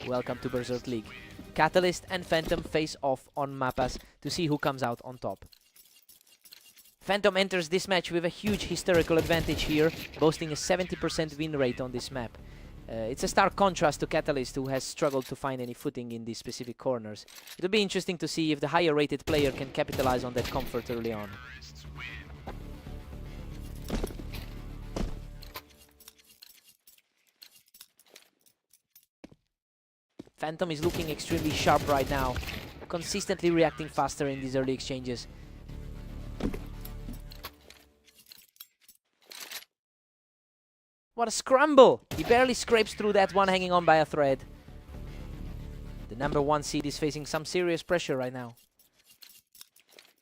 Welcome to Berserk League. Catalyst and Phantom face off on Mappas to see who comes out on top. Phantom enters this match with a huge historical advantage here, boasting a 70% win rate on this map. It's a stark contrast to Catalyst, who has struggled to find any footing in these specific corners. It'll be interesting to see if the higher rated player can capitalize on that comfort early on. Phantom is looking extremely sharp right now, consistently reacting faster in these early exchanges. What a scramble! He barely scrapes through that one, hanging on by a thread. The #1 seed is facing some serious pressure right now.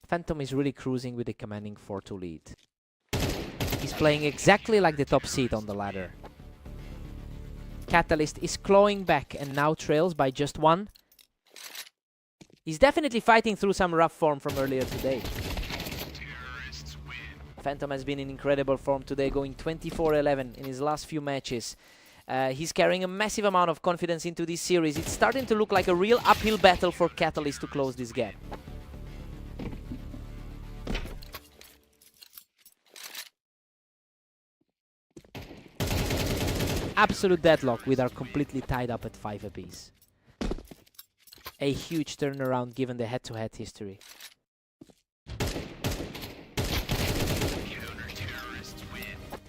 Phantom is really cruising with a commanding 4-2 lead. He's playing exactly like the top seed on the ladder. Catalyst is clawing back and now trails by just 1. He's definitely fighting through some rough form from earlier today. Phantom has been in incredible form today, going 24-11 in his last few matches. He's carrying a massive amount of confidence into this series. It's starting to look like a real uphill battle for Catalyst to close this gap. Absolute deadlock with our completely tied up at 5 apiece. A huge turnaround given the head-to-head history.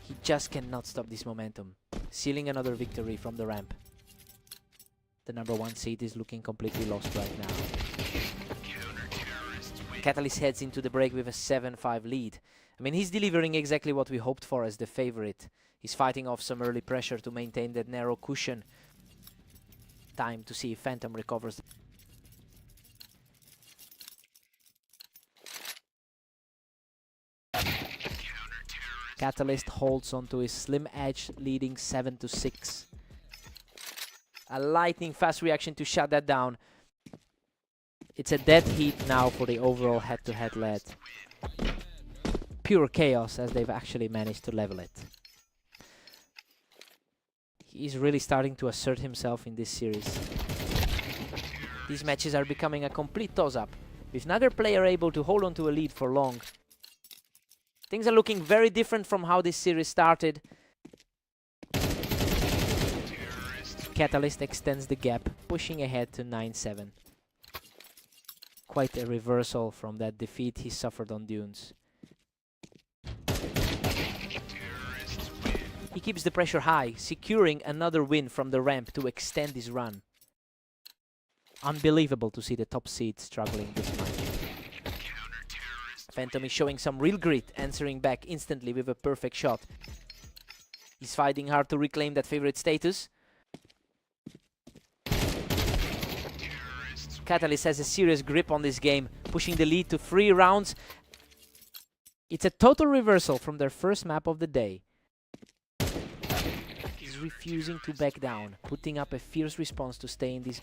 He just cannot stop this momentum, sealing another victory from the ramp. The #1 seed is looking completely lost right now. Catalyst heads into the break with a 7-5 lead. I mean, he's delivering exactly what we hoped for as the favorite. He's fighting off some early pressure to maintain that narrow cushion. Time to see if Phantom recovers. Catalyst holds onto his slim edge, leading 7-6. A lightning fast reaction to shut that down. It's a dead heat now for the overall head-to-head lead. Pure chaos as they've actually managed to level it. He's really starting to assert himself in this series. These matches are becoming a complete toss-up, with neither player able to hold on to a lead for long. Things are looking very different from how this series started. Catalyst extends the gap, pushing ahead to 9-7. Quite a reversal from that defeat he suffered on Dunes. He keeps the pressure high, securing another win from the ramp to extend his run. Unbelievable to see the top seed struggling this much. Phantom is showing some real grit, answering back instantly with a perfect shot. He's fighting hard to reclaim that favorite status. Catalyst has a serious grip on this game, pushing the lead to 3 rounds. It's a total reversal from their first map of the day. He's refusing to back down, putting up a fierce response to stay in this.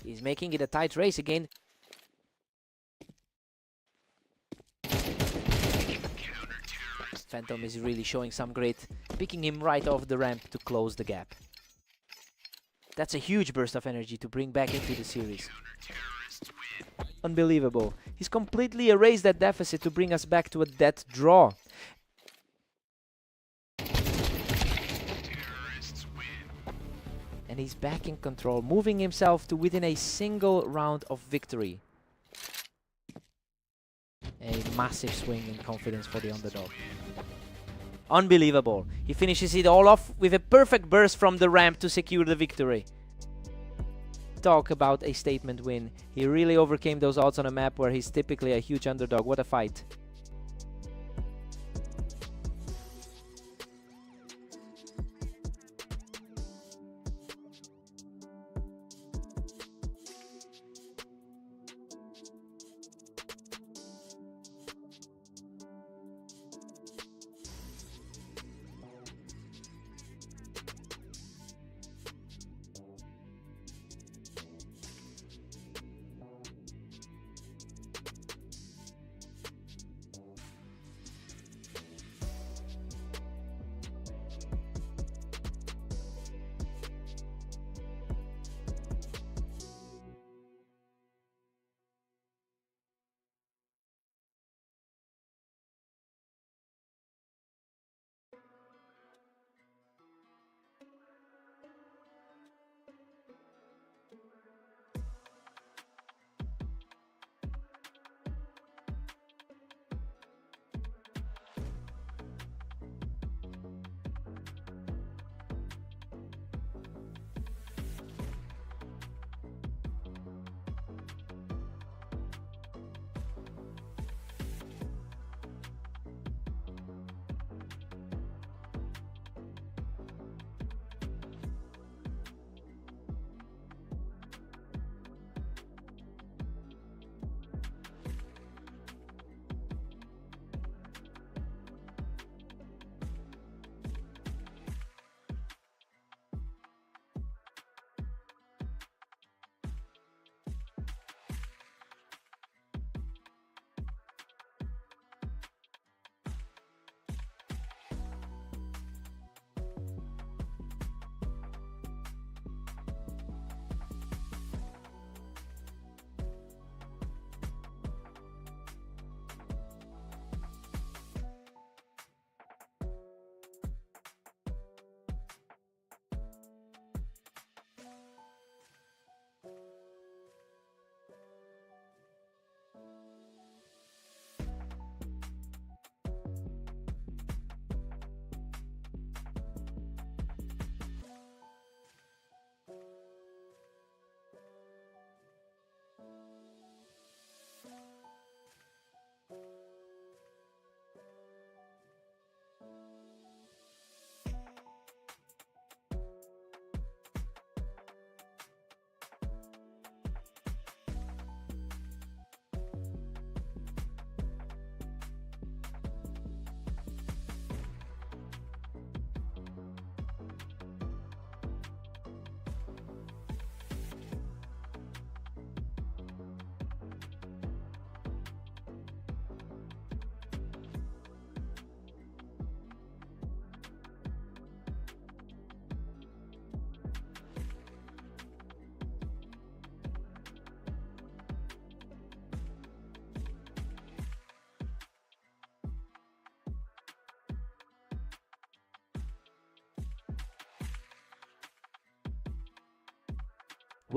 He's making it a tight race again. Phantom is really showing some grit, picking him right off the ramp to close the gap. That's a huge burst of energy to bring back into the series. Unbelievable. He's completely erased that deficit to bring us back to a dead draw. And he's back in control, moving himself to within a single round of victory. A massive swing in confidence for the underdog. Unbelievable. He finishes it all off with a perfect burst from the ramp to secure the victory. Talk about a statement win. He really overcame those odds on a map where he's typically a huge underdog. What a fight.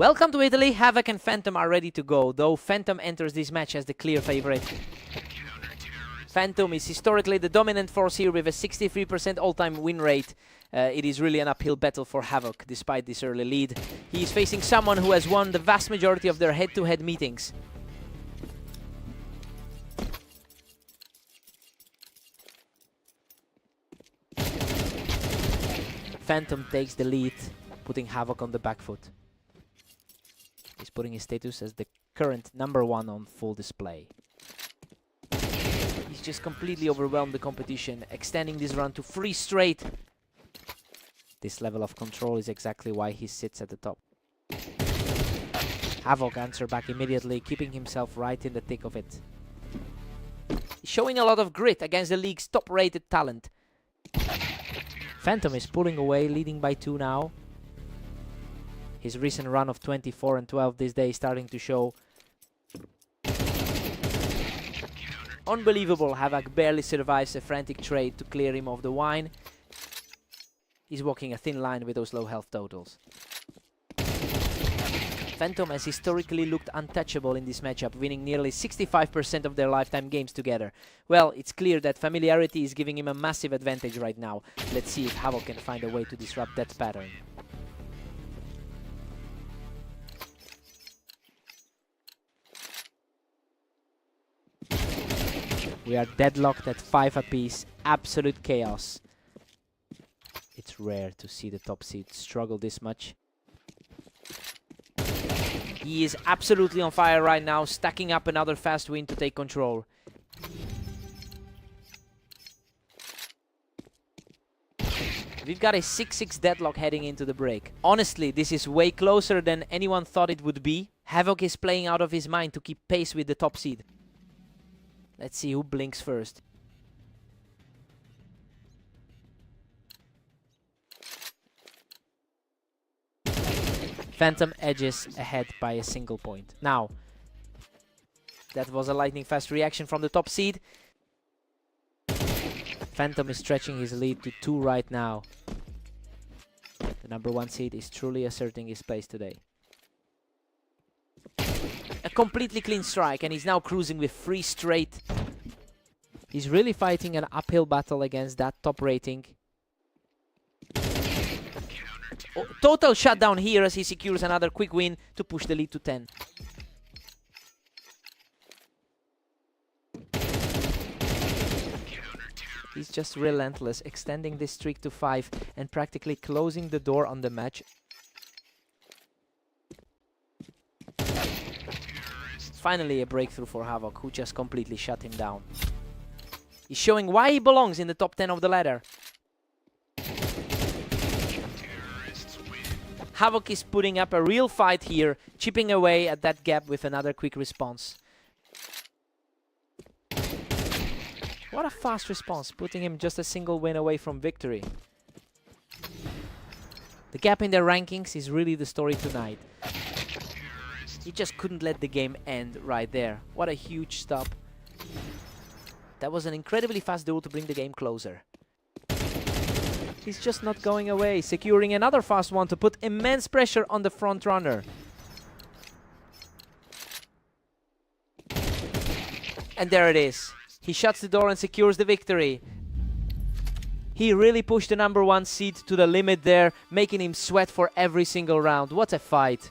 Welcome to Italy. Havoc and Phantom are ready to go, though Phantom enters this match as the clear favorite. Phantom is historically the dominant force here with a 63% all-time win rate. It is really an uphill battle for Havoc, despite this early lead. He is facing someone who has won the vast majority of their head-to-head meetings. Phantom takes the lead, putting Havoc on the back foot. He's putting his status as the current #1 on full display. He's just completely overwhelmed the competition, extending this run to 3 straight. This level of control is exactly why he sits at the top. Havoc answers back immediately, keeping himself right in the thick of it. He's showing a lot of grit against the league's top-rated talent. Phantom is pulling away, leading by 2 now. His recent run of 24 and 12 this day is starting to show. Unbelievable, Havoc barely survives a frantic trade to clear him of the wine. He's walking a thin line with those low health totals. Phantom has historically looked untouchable in this matchup, winning nearly 65% of their lifetime games together. Well, it's clear that familiarity is giving him a massive advantage right now. Let's see if Havoc can find a way to disrupt that pattern. We are deadlocked at 5 apiece. Absolute chaos. It's rare to see the top seed struggle this much. He is absolutely on fire right now, stacking up another fast win to take control. We've got a 6-6 deadlock heading into the break. Honestly, this is way closer than anyone thought it would be. Havoc is playing out of his mind to keep pace with the top seed. Let's see who blinks first. Phantom edges ahead by a single point. Now, that was a lightning fast reaction from the top seed. Phantom is stretching his lead to 2 right now. The #1 seed is truly asserting his place today. A completely clean strike, and he's now cruising with 3 straight. He's really fighting an uphill battle against that top rating. Oh, total shutdown here as he secures another quick win to push the lead to 10. He's just relentless, extending this streak to 5 and practically closing the door on the match. Finally a breakthrough for Havoc, who just completely shut him down. He's showing why he belongs in the top 10 of the ladder. Havoc is putting up a real fight here, chipping away at that gap with another quick response. What a fast response, putting him just a single win away from victory. The gap in their rankings is really the story tonight. He just couldn't let the game end right there. What a huge stop. That was an incredibly fast duel to bring the game closer. He's just not going away, securing another fast one to put immense pressure on the front runner. And there it is. He shuts the door and secures the victory. He really pushed the #1 seed to the limit there, making him sweat for every single round. What a fight.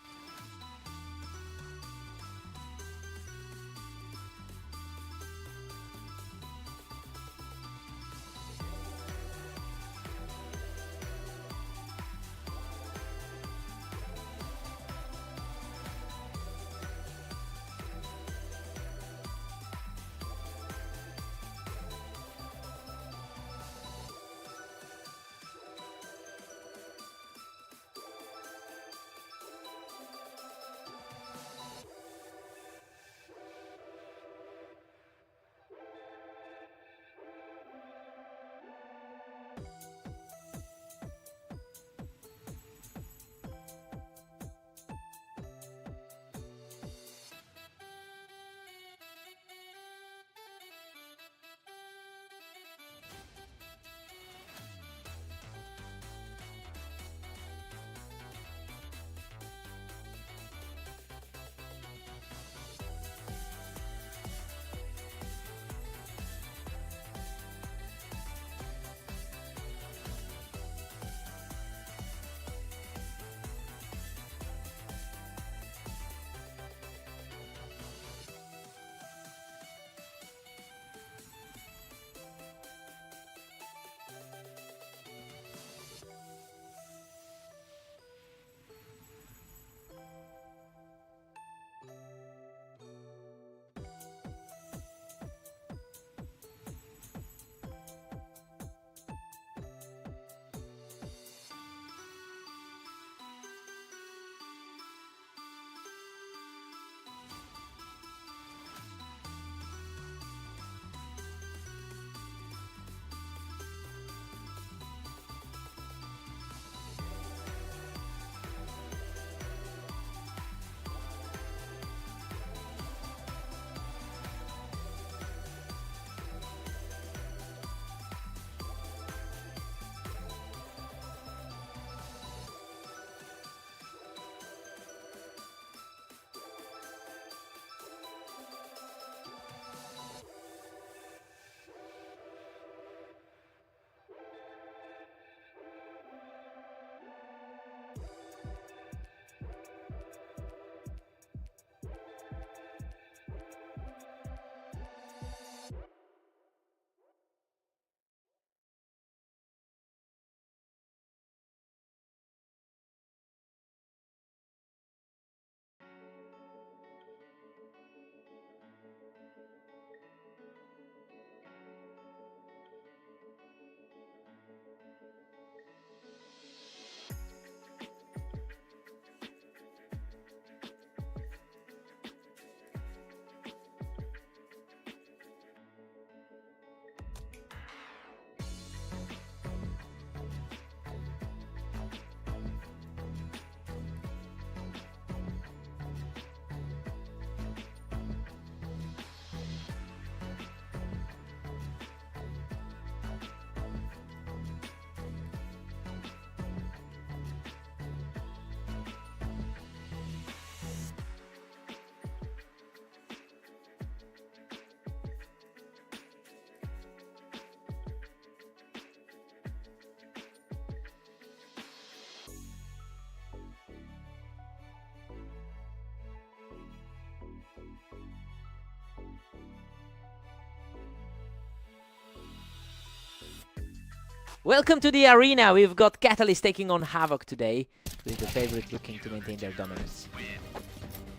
Welcome to the arena. We've got Catalyst taking on Havoc today, with the favorite looking to maintain their dominance.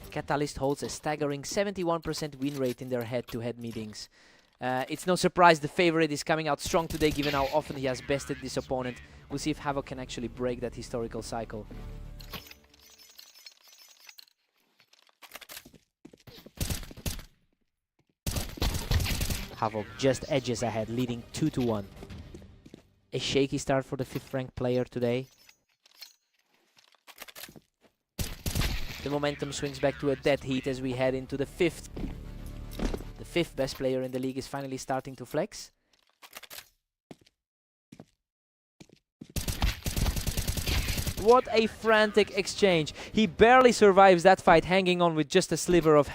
Catalyst holds a staggering 71% win rate in their head-to-head meetings. It's no surprise the favorite is coming out strong today, given how often he has bested this opponent. We'll see if Havoc can actually break that historical cycle. Havoc just edges ahead, leading 2-1. A shaky start for the 5th ranked player today. The momentum swings back to a dead heat as we head into the 5th. The 5th best player in the league is finally starting to flex. What a frantic exchange. He barely survives that fight, hanging on with just a sliver of...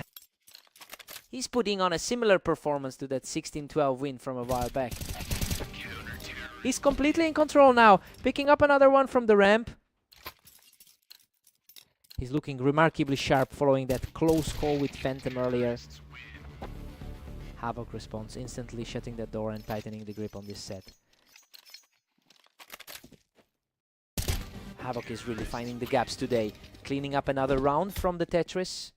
He's putting on a similar performance to that 16-12 win from a while back. He's completely in control now, picking up another one from the ramp. He's looking remarkably sharp following that close call with Phantom earlier. Havoc responds, instantly shutting the door and tightening the grip on this set. Havoc is really finding the gaps today, cleaning up another round from the Tetris.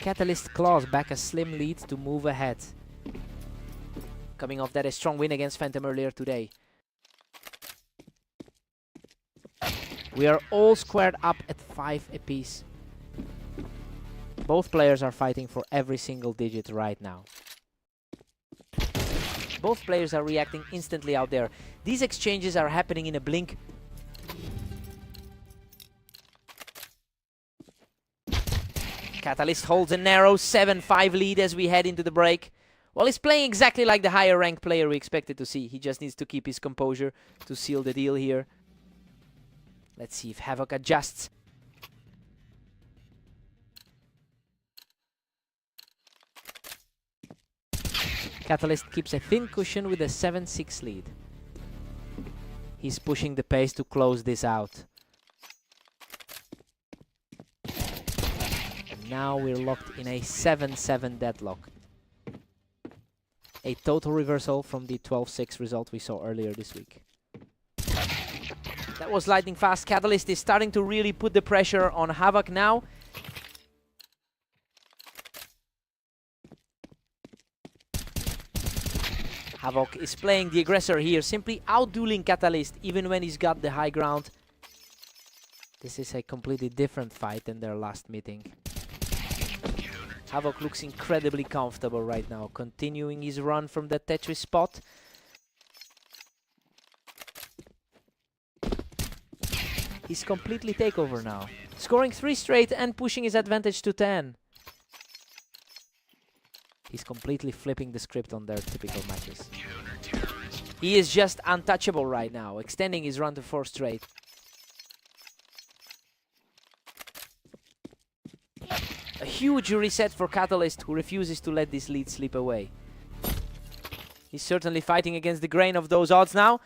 Catalyst claws back a slim lead to move ahead. Coming off that a strong win against Phantom earlier today. We are all squared up at 5 apiece. Both players are fighting for every single digit right now. Both players are reacting instantly out there. These exchanges are happening in a blink. Catalyst holds a narrow 7-5 lead as we head into the break. Well, he's playing exactly like the higher ranked player we expected to see. He just needs to keep his composure to seal the deal here. Let's see if Havoc adjusts. Catalyst keeps a thin cushion with a 7-6 lead. He's pushing the pace to close this out. And now we're locked in a 7-7 deadlock. A total reversal from the 12-6 result we saw earlier this week. That was lightning fast. Catalyst is starting to really put the pressure on Havoc now. Havoc is playing the aggressor here, simply outdueling Catalyst even when he's got the high ground. This is a completely different fight than their last meeting. Havoc looks incredibly comfortable right now, continuing his run from the Tetris spot. He's completely takeover now, scoring 3 straight and pushing his advantage to 10. He's completely flipping the script on their typical matches. He is just untouchable right now, extending his run to 4 straight. A huge reset for Catalyst, who refuses to let this lead slip away. He's certainly fighting against the grain of those odds now.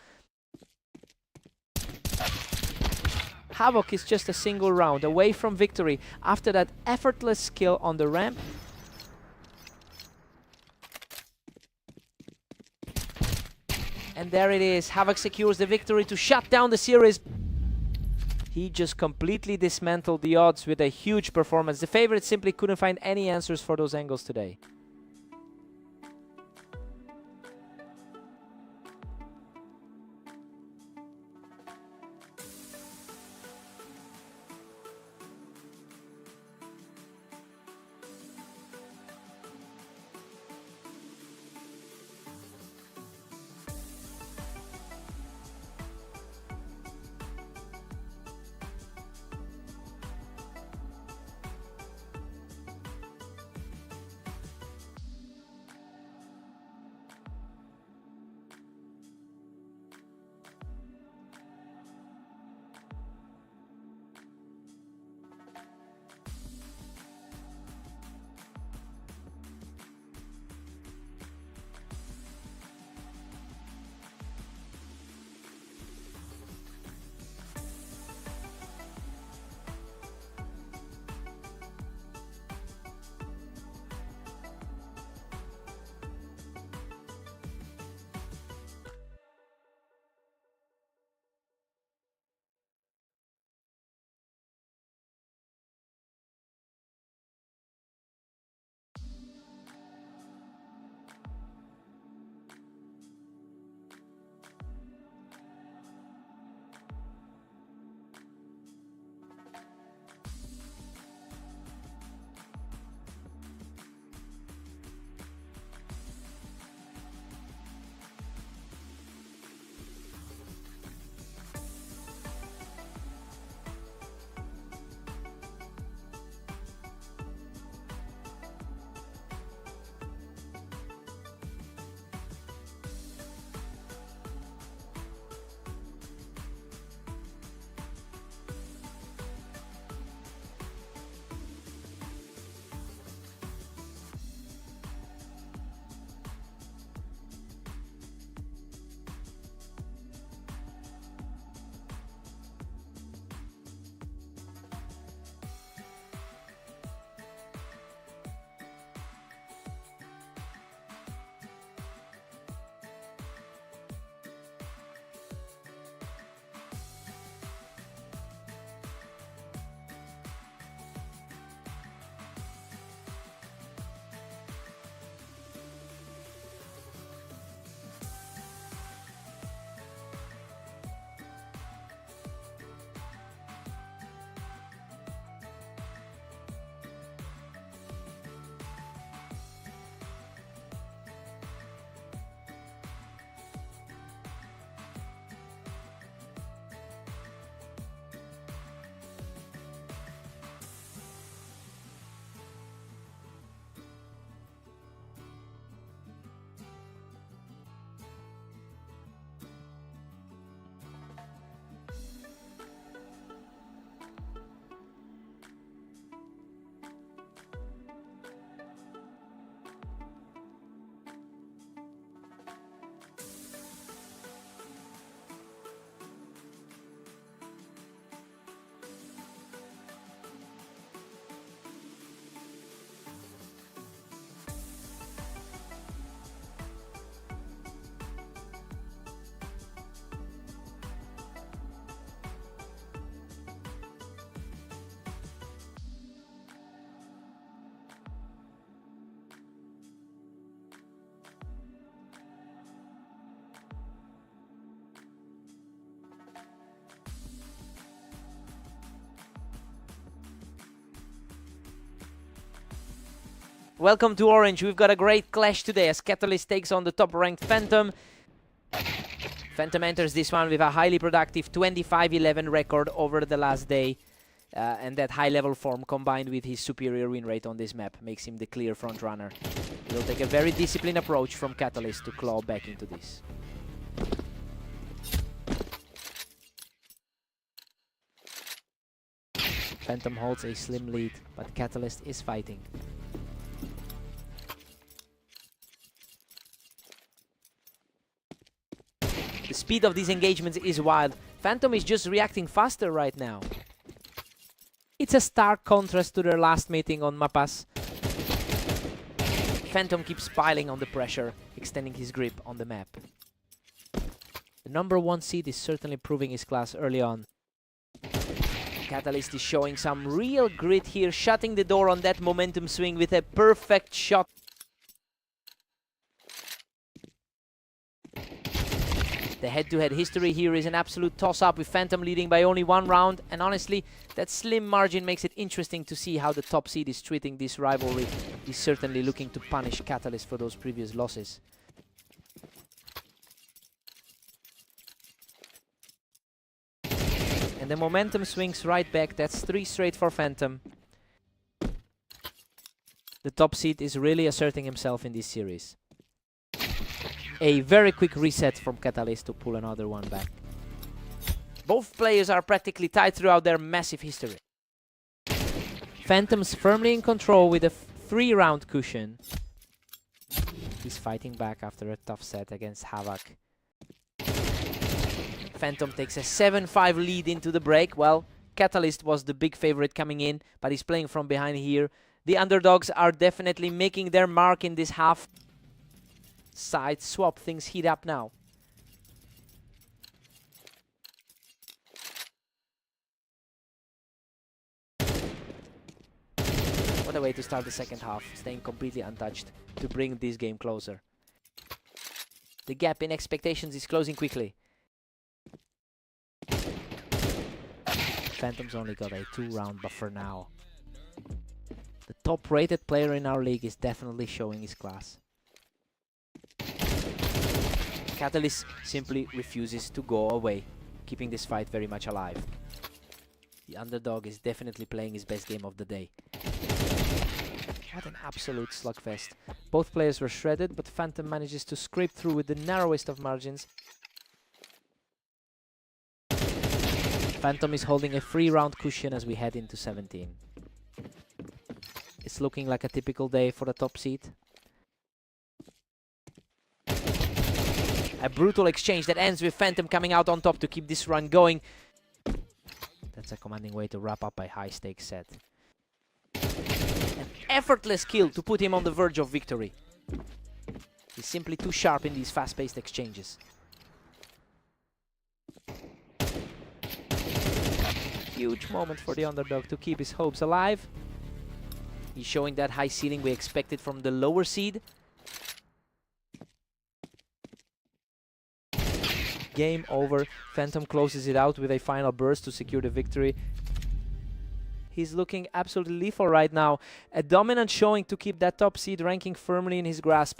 Havoc is just a single round away from victory after that effortless skill on the ramp. And there it is. Havoc secures the victory to shut down the series. He just completely dismantled the odds with a huge performance. The favorite simply couldn't find any answers for those angles today. Welcome to Orange. We've got a great clash today as Catalyst takes on the top-ranked Phantom. Phantom enters this one with a highly productive 25-11 record over the last day. And that high-level form combined with his superior win rate on this map makes him the clear front-runner. He'll take a very disciplined approach from Catalyst to claw back into this. Phantom holds a slim lead, but Catalyst is fighting. The speed of these engagements is wild. Phantom is just reacting faster right now. It's a stark contrast to their last meeting on Mapas. Phantom keeps piling on the pressure, extending his grip on the map. The #1 seed is certainly proving his class early on. Catalyst is showing some real grit here, shutting the door on that momentum swing with a perfect shot. The head-to-head history here is an absolute toss-up, with Phantom leading by only 1 round, and honestly, that slim margin makes it interesting to see how the top seed is treating this rivalry. He's certainly looking to punish Catalyst for those previous losses. And the momentum swings right back. That's 3 straight for Phantom. The top seed is really asserting himself in this series. A very quick reset from Catalyst to pull another one back. Both players are practically tied throughout their massive history. Phantom's firmly in control with a 3-round cushion. He's fighting back after a tough set against Havoc. Phantom takes a 7-5 lead into the break. Well, Catalyst was the big favorite coming in, but he's playing from behind here. The underdogs are definitely making their mark in this half. Side swap, things heat up now. What a way to start the second half, staying completely untouched to bring this game closer. The gap in expectations is closing quickly. Phantom's only got a 2-round buffer now. The top-rated player in our league is definitely showing his class. Catalyst simply refuses to go away, keeping this fight very much alive. The underdog is definitely playing his best game of the day. What an absolute slugfest. Both players were shredded, but Phantom manages to scrape through with the narrowest of margins. Phantom is holding a 3-round cushion as we head into 17. It's looking like a typical day for the top seed. A brutal exchange that ends with Phantom coming out on top to keep this run going. That's a commanding way to wrap up a high-stakes set. An effortless kill to put him on the verge of victory. He's simply too sharp in these fast-paced exchanges. Huge moment for the underdog to keep his hopes alive. He's showing that high ceiling we expected from the lower seed. Game over. Phantom closes it out with a final burst to secure the victory. He's looking absolutely lethal right now. A dominant showing to keep that top seed ranking firmly in his grasp.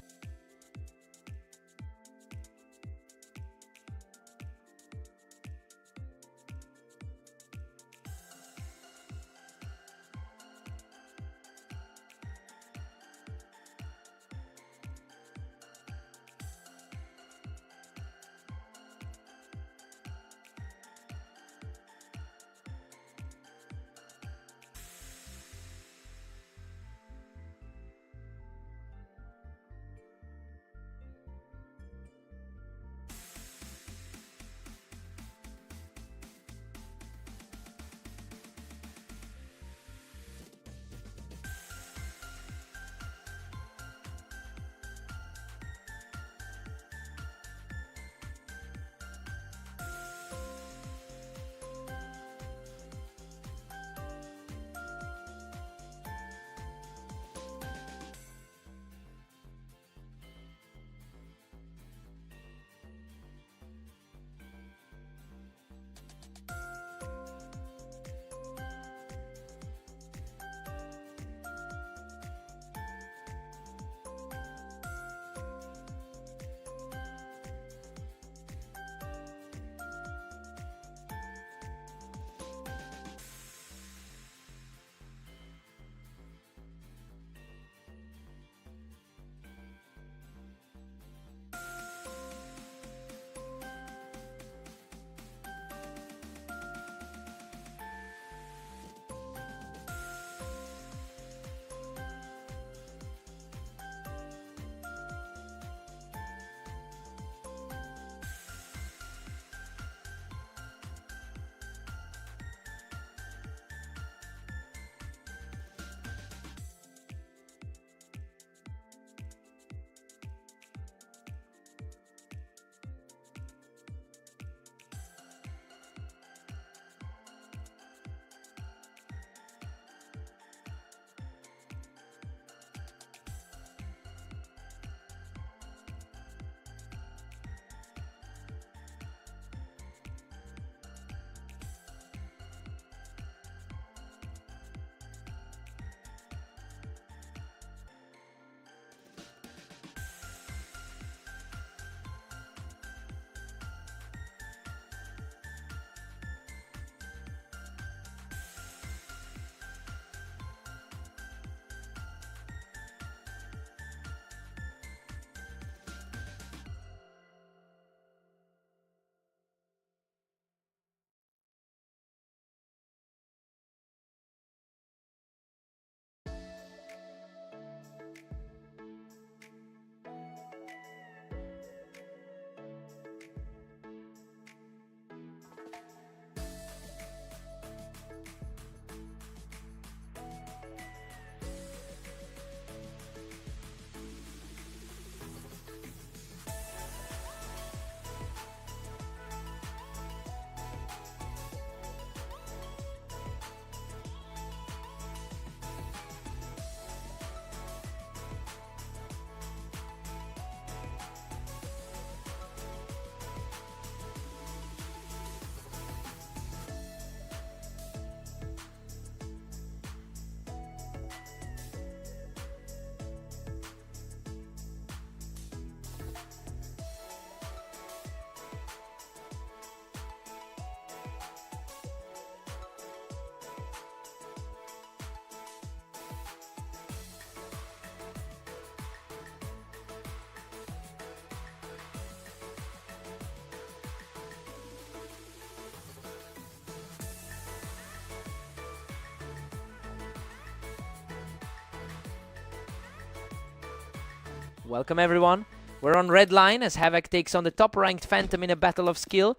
Welcome everyone. We're on red line as Havoc takes on the top-ranked Phantom in a battle of skill.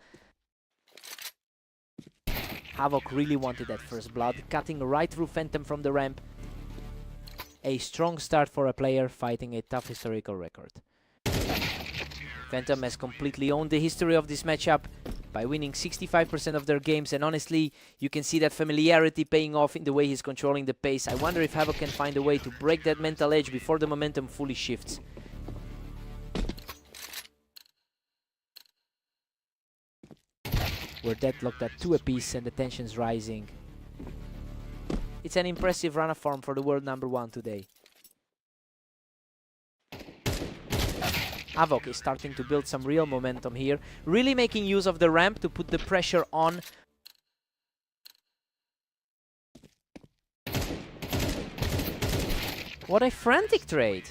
Havoc really wanted that first blood, cutting right through Phantom from the ramp. A strong start for a player fighting a tough historical record. Phantom has completely owned the history of this matchup by winning 65% of their games, and honestly, you can see that familiarity paying off in the way he's controlling the pace. I wonder if Havoc can find a way to break that mental edge before the momentum fully shifts. We're deadlocked at 2 apiece and the tension's rising. It's an impressive run of form for the world #1 today. Havoc is starting to build some real momentum here, really making use of the ramp to put the pressure on. What a frantic trade!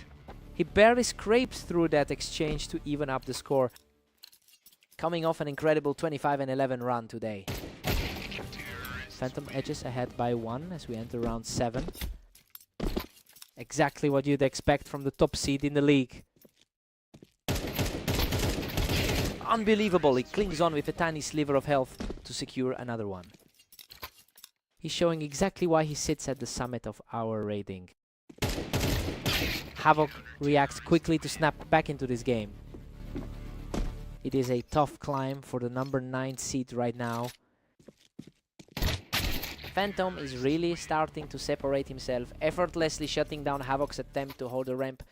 He barely scrapes through that exchange to even up the score. Coming off an incredible 25-11 run today. Phantom edges ahead by 1 as we enter round 7. Exactly what you'd expect from the top seed in the league. Unbelievable, he clings on with a tiny sliver of health to secure another one. He's showing exactly why he sits at the summit of our rating. Havoc reacts quickly to snap back into this game. It is a tough climb for the #9 seed right now. Phantom is really starting to separate himself, effortlessly shutting down Havoc's attempt to hold the ramp.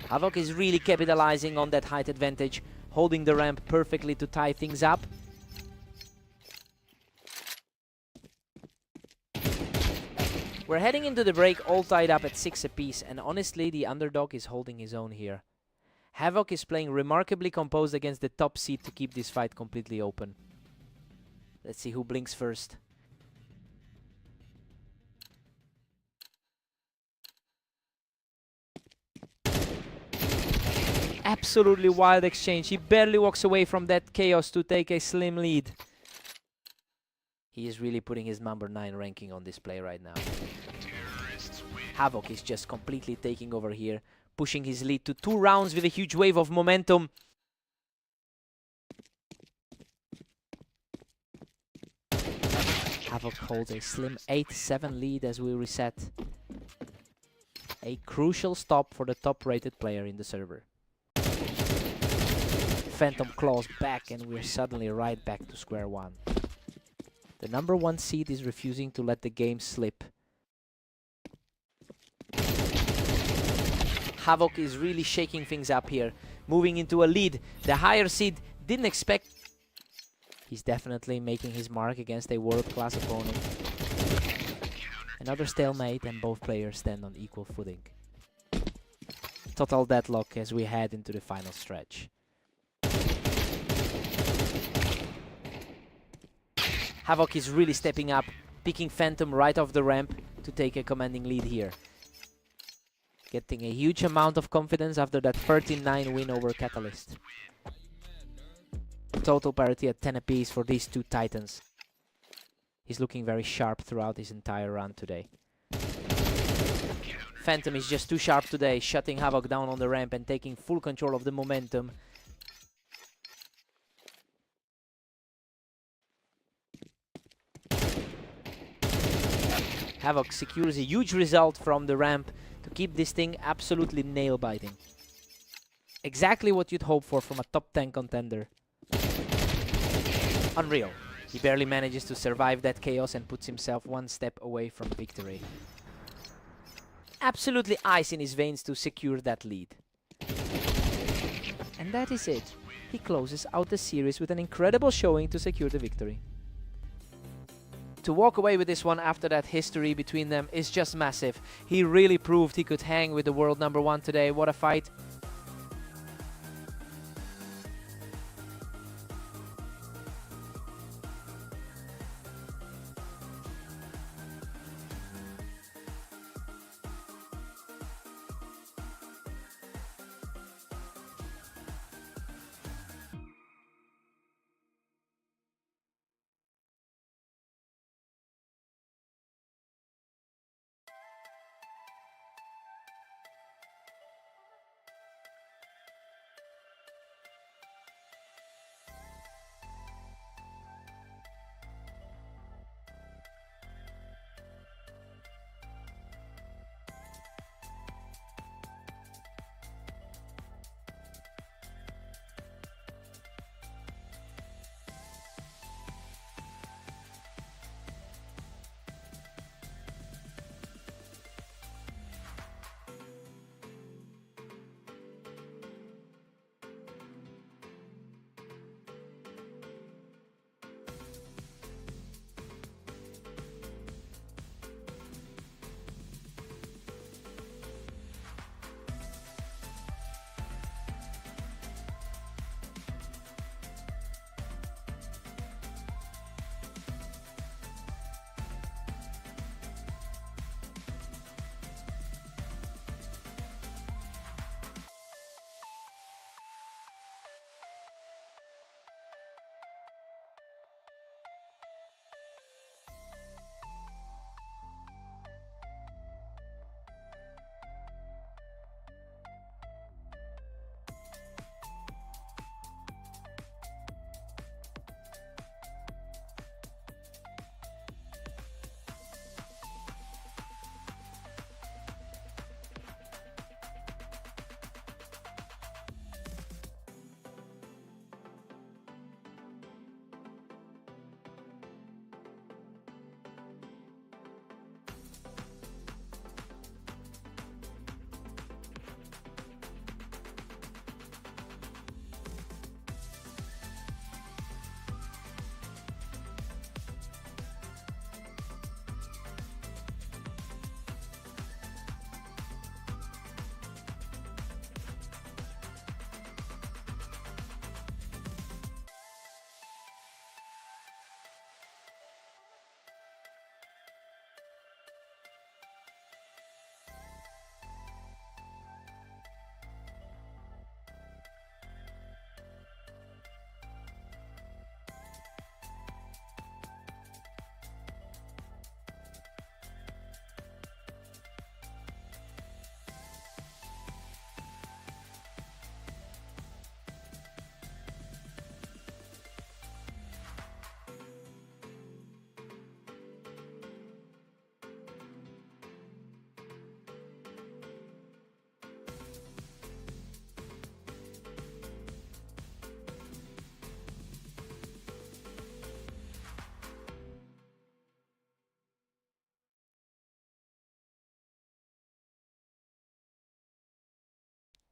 Havoc is really capitalizing on that height advantage, holding the ramp perfectly to tie things up. We're heading into the break all tied up at 6 apiece, and honestly the underdog is holding his own here. Havoc is playing remarkably composed against the top seed to keep this fight completely open. Let's see who blinks first. Absolutely wild exchange. He barely walks away from that chaos to take a slim lead. He is really putting his #9 ranking on display right now. Havoc is just completely taking over here, pushing his lead to 2 rounds with a huge wave of momentum. Havoc holds a slim 8-7 lead as we reset. A crucial stop for the top-rated player in the server. Phantom claws back and we're suddenly right back to square one. The #1 seed is refusing to let the game slip. Havoc is really shaking things up here, moving into a lead. The higher seed didn't expect. He's definitely making his mark against a world-class opponent. Another stalemate and both players stand on equal footing. Total deadlock as we head into the final stretch. Havoc is really stepping up, picking Phantom right off the ramp to take a commanding lead here. Getting a huge amount of confidence after that 13-9 win over Catalyst. Total parity at 10 apiece for these two titans. He's looking very sharp throughout his entire run today. Phantom is just too sharp today, shutting Havoc down on the ramp and taking full control of the momentum. Havoc secures a huge result from the ramp to keep this thing absolutely nail-biting. Exactly what you'd hope for from a top 10 contender. Unreal. He barely manages to survive that chaos and puts himself one step away from victory. Absolutely ice in his veins to secure that lead. And that is it. He closes out the series with an incredible showing to secure the victory. To walk away with this one after that history between them is just massive. He really proved he could hang with the world #1 today. What a fight.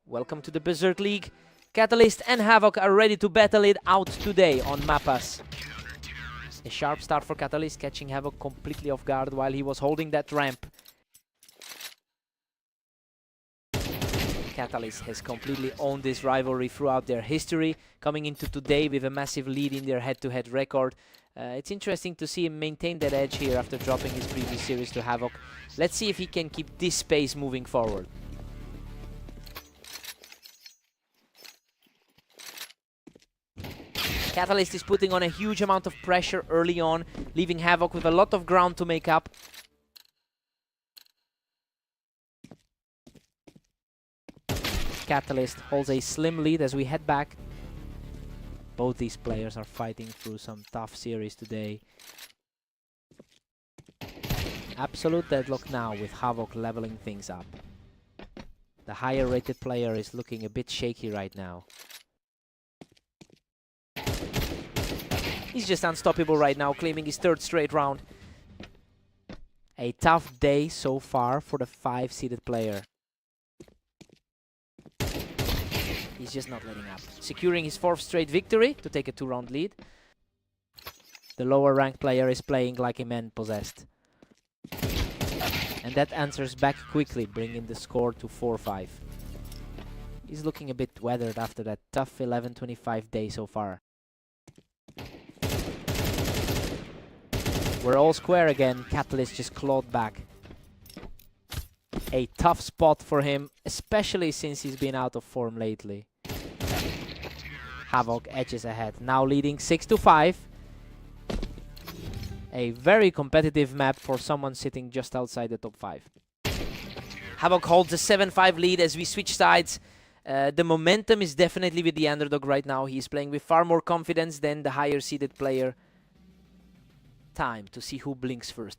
Welcome to the Berserk League. Catalyst and Havoc are ready to battle it out today on Mappas. A sharp start for Catalyst, catching Havoc completely off guard while he was holding that ramp. Catalyst has completely owned this rivalry throughout their history, coming into today with a massive lead in their head-to-head record. It's interesting to see him maintain that edge here after dropping his previous series to Havoc. Let's see if he can keep this pace moving forward. Catalyst is putting on a huge amount of pressure early on, leaving Havoc with a lot of ground to make up. Catalyst holds a slim lead as we head back. Both these players are fighting through some tough series today. Absolute deadlock now with Havoc leveling things up. The higher rated player is looking a bit shaky right now. He's just unstoppable right now, claiming his third straight round. A tough day so far for the 5-seeded player. He's just not letting up. Securing his 4th straight victory to take a 2-round lead. The lower ranked player is playing like a man possessed. And that answers back quickly, bringing the score to 4-5. He's looking a bit weathered after that tough 11-25 day so far. We're all square again. Catalyst just clawed back. A tough spot for him, especially since he's been out of form lately. Havoc edges ahead, now leading 6-5. A very competitive map for someone sitting just outside the top 5. Havoc holds a 7-5 lead as we switch sides. The momentum is definitely with the underdog right now. He's playing with far more confidence than the higher seeded player. Time to see who blinks first.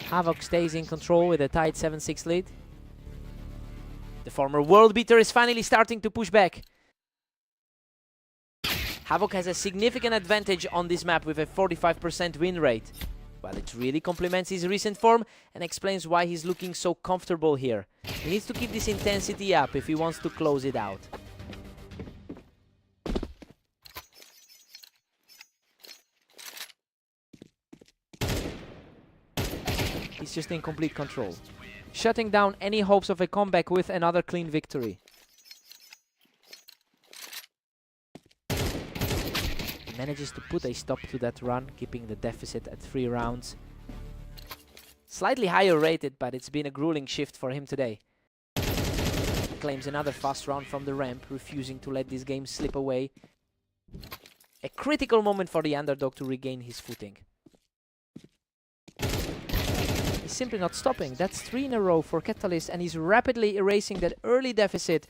Havoc stays in control with a tight 7-6 lead. The former world beater is finally starting to push back. Havoc has a significant advantage on this map with a 45% win rate. Well, it really complements his recent form and explains why he's looking so comfortable here. He needs to keep this intensity up if he wants to close it out. He's just in complete control, shutting down any hopes of a comeback with another clean victory. He manages to put a stop to that run, keeping the deficit at 3 rounds. Slightly higher rated, but it's been a grueling shift for him today. He claims another fast round from the ramp, refusing to let this game slip away. A critical moment for the underdog to regain his footing. He's simply not stopping. That's 3 in a row for Catalyst, and he's rapidly erasing that early deficit.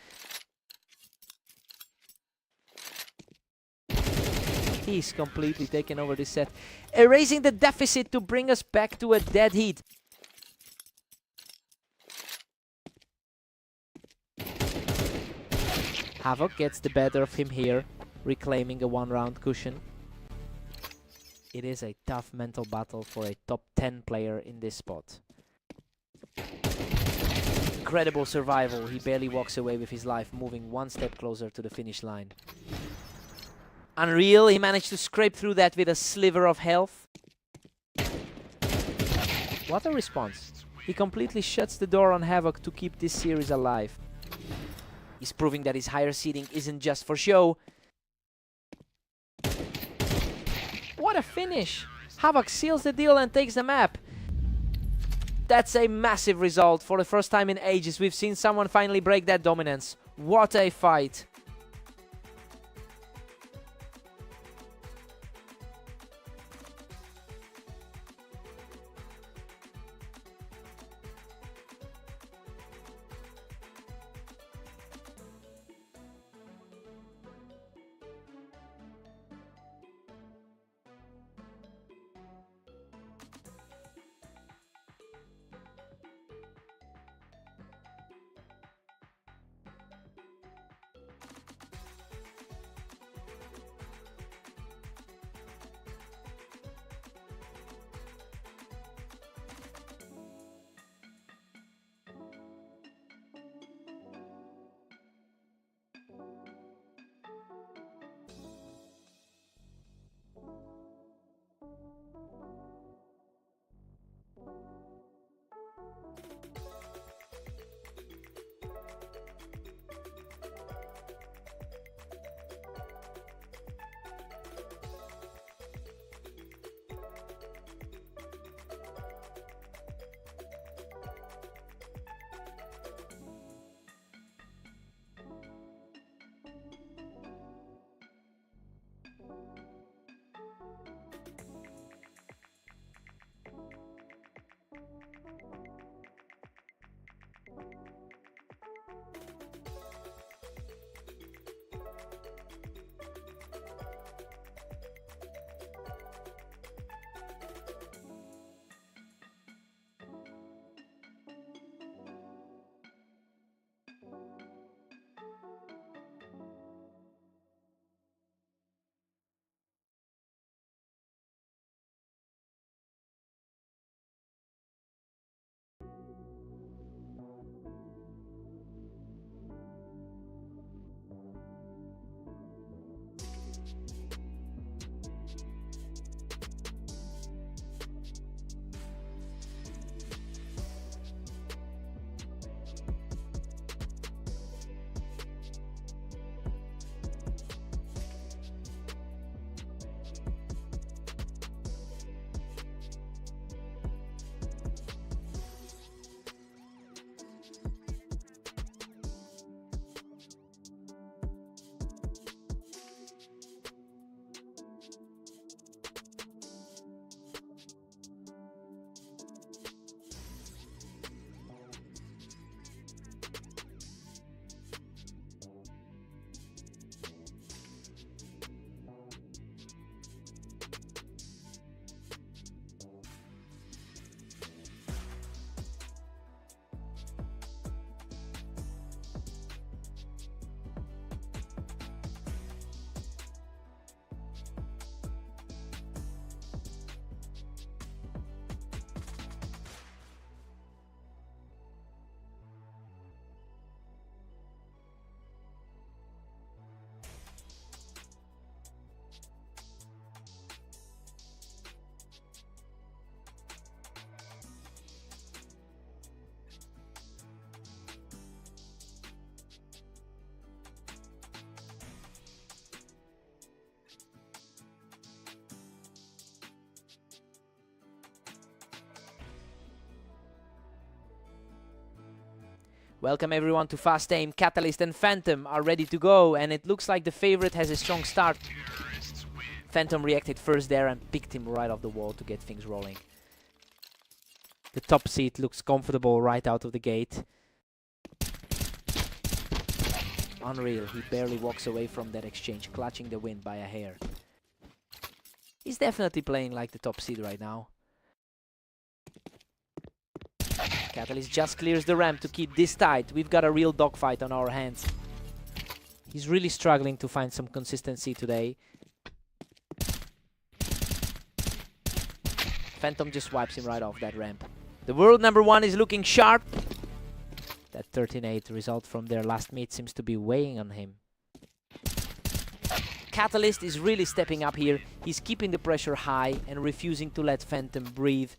He's completely taken over this set, erasing the deficit to bring us back to a dead heat. Havoc gets the better of him here, reclaiming a 1-round cushion. It is a tough mental battle for a top 10 player in this spot. Incredible survival. He barely walks away with his life, moving 1 step closer to the finish line. Unreal, he managed to scrape through that with a sliver of health. What a response. He completely shuts the door on Havoc to keep this series alive. He's proving that his higher seeding isn't just for show. What a finish! Havoc seals the deal and takes the map. That's a massive result. For the first time in ages, we've seen someone finally break that dominance. What a fight! Welcome everyone to Fast Aim. Catalyst and Phantom are ready to go, and it looks like the favorite has a strong start. Phantom reacted first there and picked him right off the wall to get things rolling. The top seat looks comfortable right out of the gate. Unreal, he barely walks away from that exchange, clutching the win by a hair. He's definitely playing like the top seed right now. Catalyst just clears the ramp to keep this tight. We've got a real dogfight on our hands. He's really struggling to find some consistency today. Phantom just wipes him right off that ramp. The world #1 is looking sharp. That 13-8 result from their last meet seems to be weighing on him. Catalyst is really stepping up here. He's keeping the pressure high and refusing to let Phantom breathe.